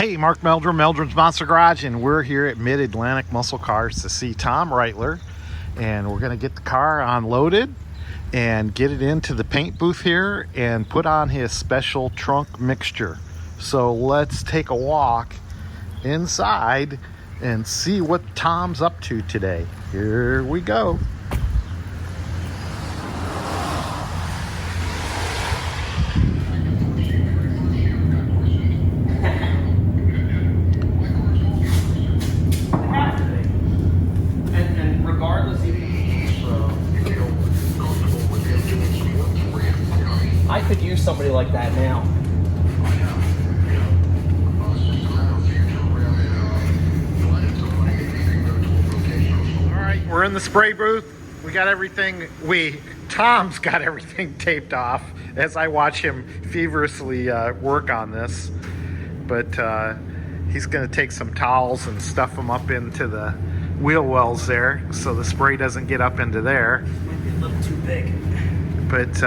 Hey, Mark Meldrum, Meldrum's Monster Garage, and we're here at Mid-Atlantic Muscle Cars to see Tom Reitler, and we're going to get the car unloaded and get it into the paint booth here and put on his special trunk mixture. So let's take a walk inside and see what Tom's up to today. Here we go. I could use somebody like that now. All right, we're in the spray booth. We got everything, Tom's got everything taped off as I watch him feverishly work on this. But he's gonna take some towels and stuff them up into the wheel wells there so the spray doesn't get up into there. Might be a little too big. But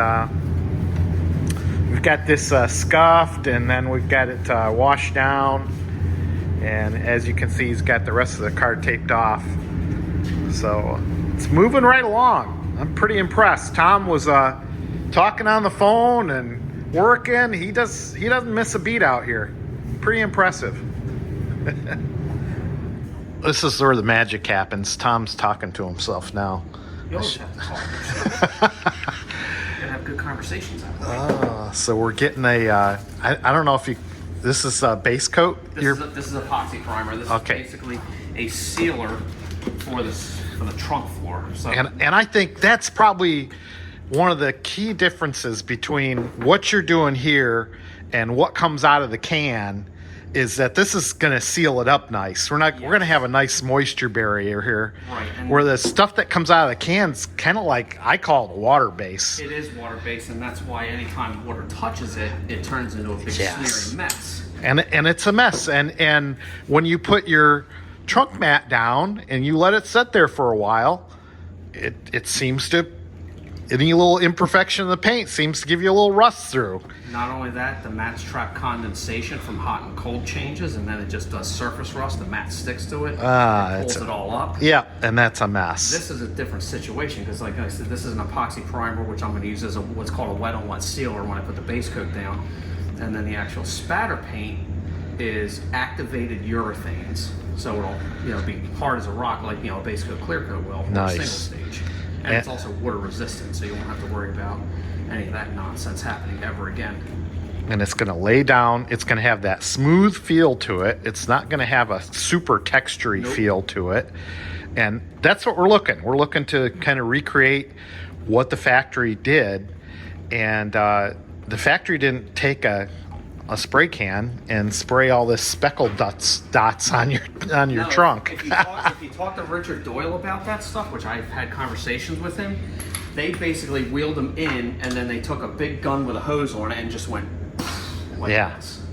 we've got this scuffed, and then we've got it washed down, and as you can see, he's got the rest of the car taped off. So it's moving right along. I'm pretty impressed. Tom was talking on the phone and working. He doesn't miss a beat out here. Pretty impressive. This is where the magic happens. Tom's talking to himself now. You always have to talk to yourself. And have good conversations out So we're getting a I don't know if you, this is a base coat. This is epoxy primer. This is basically a sealer for the trunk floor. So and I think that's probably one of the key differences between what you're doing here and what comes out of the can is that this is going to seal it up nice. We're going to have a nice moisture barrier here. Right. And where the stuff that comes out of the can's kind of like, I call it water base. It is water based, and that's why anytime water touches it, it turns into a big smeary mess. And it's a mess. And when you put your trunk mat down and you let it sit there for a while, it seems to, any little imperfection in the paint seems to give you a little rust through. Not only that, the mats trap condensation from hot and cold changes, and then it just does surface rust. The mat sticks to it, and pulls it all up. Yeah, and that's a mess. This is a different situation because, like I said, this is an epoxy primer, which I'm going to use as what's called a wet-on-wet sealer when I put the base coat down. And then the actual spatter paint is activated urethanes, so it'll be hard as a rock, like a base coat clear coat will, or a single stage. And it's also water resistant, so you won't have to worry about any of that nonsense happening ever again. And it's going to lay down. It's going to have that smooth feel to it. It's not going to have a super textury feel to it. And that's what we're looking. We're looking to kind of recreate what the factory did. And the factory didn't take a spray can and spray all this speckled dots on your trunk. If you talk to Richard Doyle about that stuff, which I've had conversations with him, they basically wheeled them in, and then they took a big gun with a hose on it and just went like this.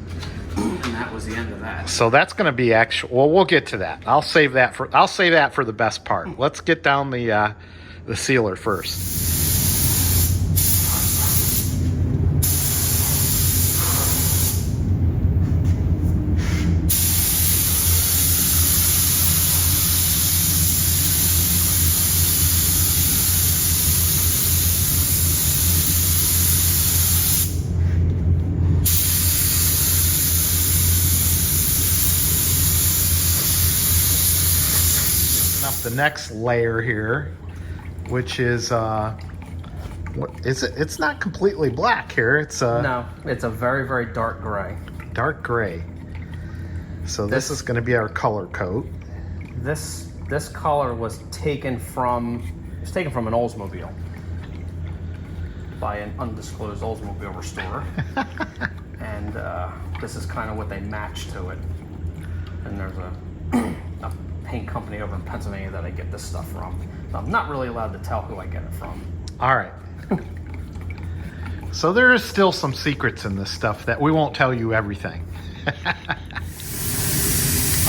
And that was the end of that. So that's going to be actual. Well, we'll get to that. I'll save that for the best part. Let's get down the sealer first. The next layer here, which is what is it? It's not completely black here. It's no, it's a very, very dark gray. Dark gray. So this is going to be our color coat. This color was taken from an Oldsmobile by an undisclosed Oldsmobile restorer, and this is kind of what they match to it. And there's a paint company over in Pennsylvania that I get this stuff from. So I'm not really allowed to tell who I get it from. All right. So there is still some secrets in this stuff that we won't tell you everything. All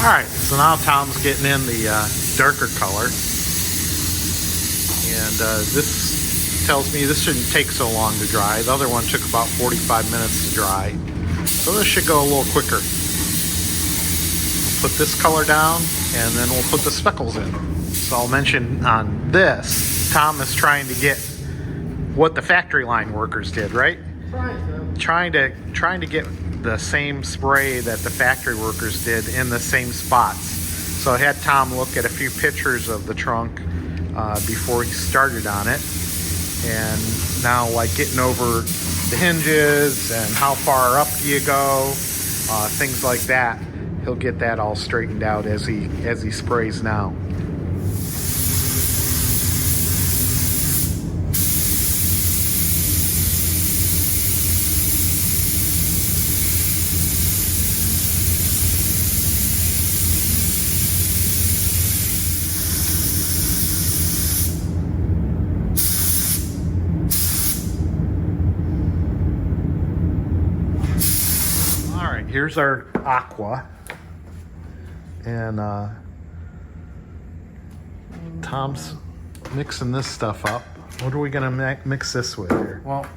right, so now Tom's getting in the darker color. And this tells me this shouldn't take so long to dry. The other one took about 45 minutes to dry. So this should go a little quicker. put this color down, and then we'll put the speckles in. So I'll mention on this, Tom is trying to get what the factory line workers did, right? Trying to get the same spray that the factory workers did in the same spots. So I had Tom look at a few pictures of the trunk before he started on it, and now like getting over the hinges and how far up do you go, things like that. He'll get that all straightened out as he sprays now. Here's our aqua, and Tom's mixing this stuff up. What are we gonna mix this with here? Well,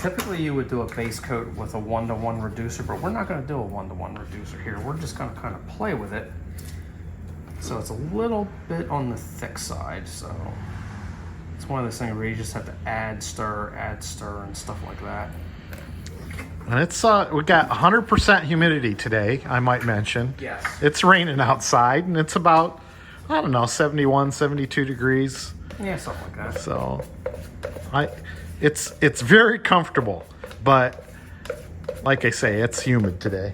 typically you would do a base coat with a 1-to-1 reducer, but we're not going to do a 1-to-1 reducer here. We're just going to kind of play with it. So it's a little bit on the thick side. So it's one of those things where you just have to add, stir, and stuff like that. And it's we got 100% humidity today, I might mention. Yes. It's raining outside, and it's about, I don't know, 71, 72 degrees. Yeah, something like that. So it's very comfortable, but like I say, it's humid today.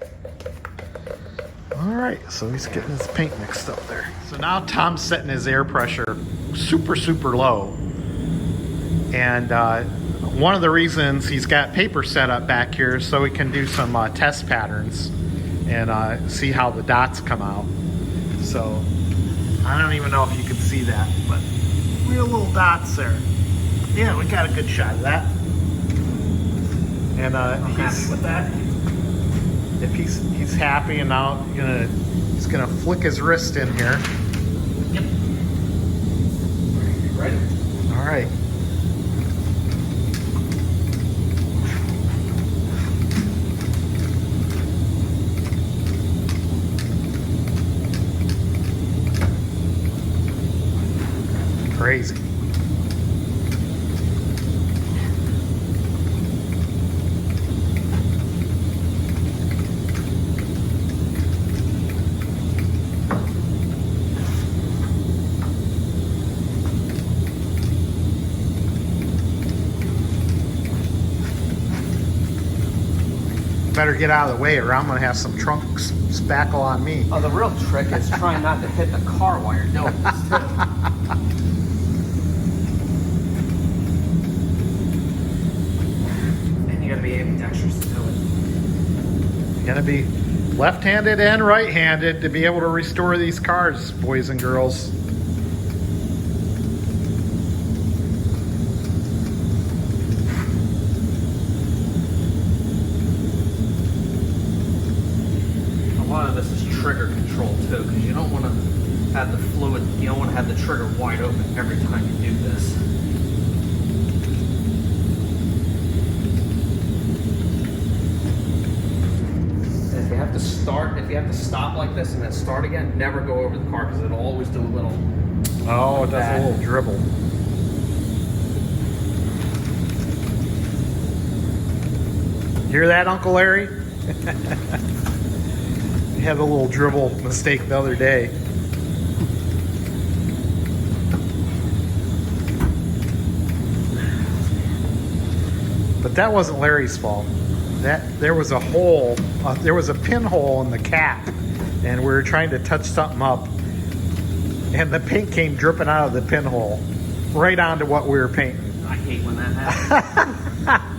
All right, so he's getting his paint mixed up there. So now Tom's setting his air pressure super, super low. And one of the reasons he's got paper set up back here is so he can do some test patterns and see how the dots come out. So I don't even know if you can see that, but real little dots there. Yeah, we got a good shot of that. And I'm happy with that. If he's happy, and now he's gonna flick his wrist in here. Yep. Ready? All right. Crazy. Better get out of the way or I'm going to have some trunk spackle on me. Oh, the real trick is trying not to hit the car while you're doing this too. And you gotta be ambidextrous to do it. You got to be left-handed and right-handed to be able to restore these cars, boys and girls. A lot of this is trigger control too, because you don't want to have the fluid, you don't want to have the trigger wide open every time you do this. And if you have to stop like this and then start again, never go over the car because it'll always do a little. Oh, it does a little dribble. Hear that, Uncle Larry? We had a little dribble mistake the other day. But that wasn't Larry's fault. There was a hole, there was a pinhole in the cap, and we were trying to touch something up, and the paint came dripping out of the pinhole right onto what we were painting. I hate when that happens.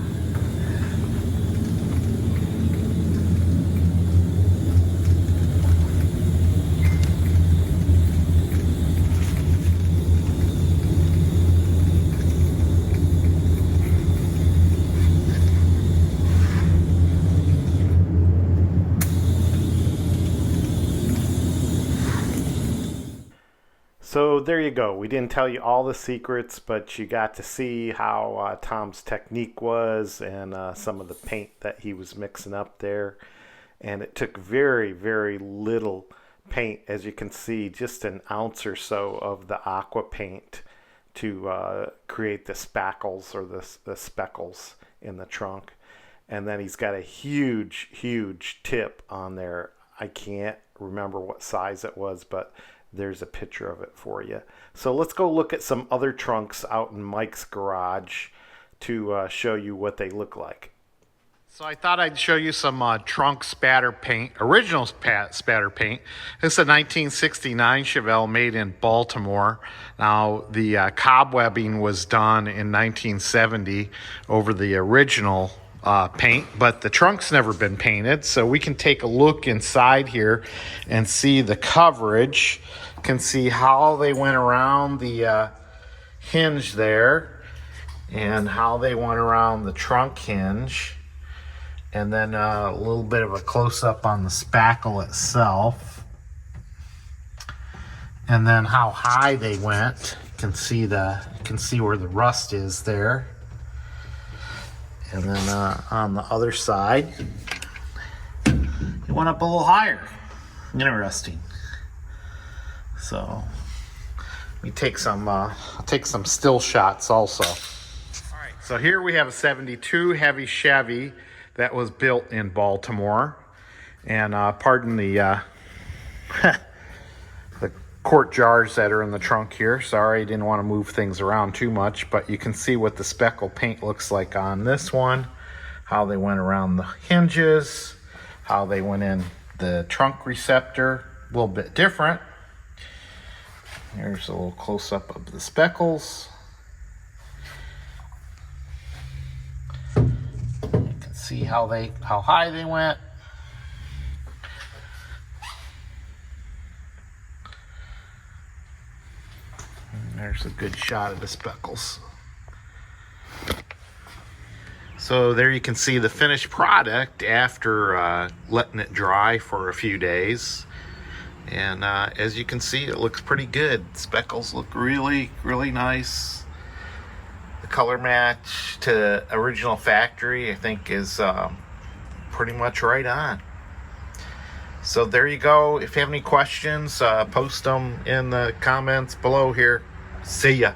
So there you go. We didn't tell you all the secrets, but you got to see how Tom's technique was and some of the paint that he was mixing up there. and it took very, very little paint, as you can see, just an ounce or so of the aqua paint to create the spackles or the speckles in the trunk. And then he's got a huge, huge tip on there. I can't remember what size it was, but there's a picture of it for you. So let's go look at some other trunks out in Mike's garage to show you what they look like. So I thought I'd show you some trunk spatter paint, original spatter paint. This is a 1969 Chevelle made in Baltimore. Now the cobwebbing was done in 1970 over the original paint, but the trunk's never been painted. So we can take a look inside here and see the coverage. You can see how they went around the hinge there and how they went around the trunk hinge. And then a little bit of a close-up on the spackle itself. And then how high they went. You can see where the rust is there. And then on the other side, it went up a little higher. Interesting. So we take some still shots also. All right. So here we have a 72 heavy Chevy that was built in Baltimore, and pardon the the quart jars that are in the trunk here. Sorry, I didn't want to move things around too much, but you can see what the speckle paint looks like on this one, how they went around the hinges, how they went in the trunk receptor, a little bit different. Here's a little close-up of the speckles. See how high they went. And there's a good shot of the speckles. So there you can see the finished product after letting it dry for a few days. And as you can see, it looks pretty good. Speckles look really, really nice. The color match to original factory, I think, is pretty much right on. So there you go. If you have any questions, post them in the comments below here. See ya.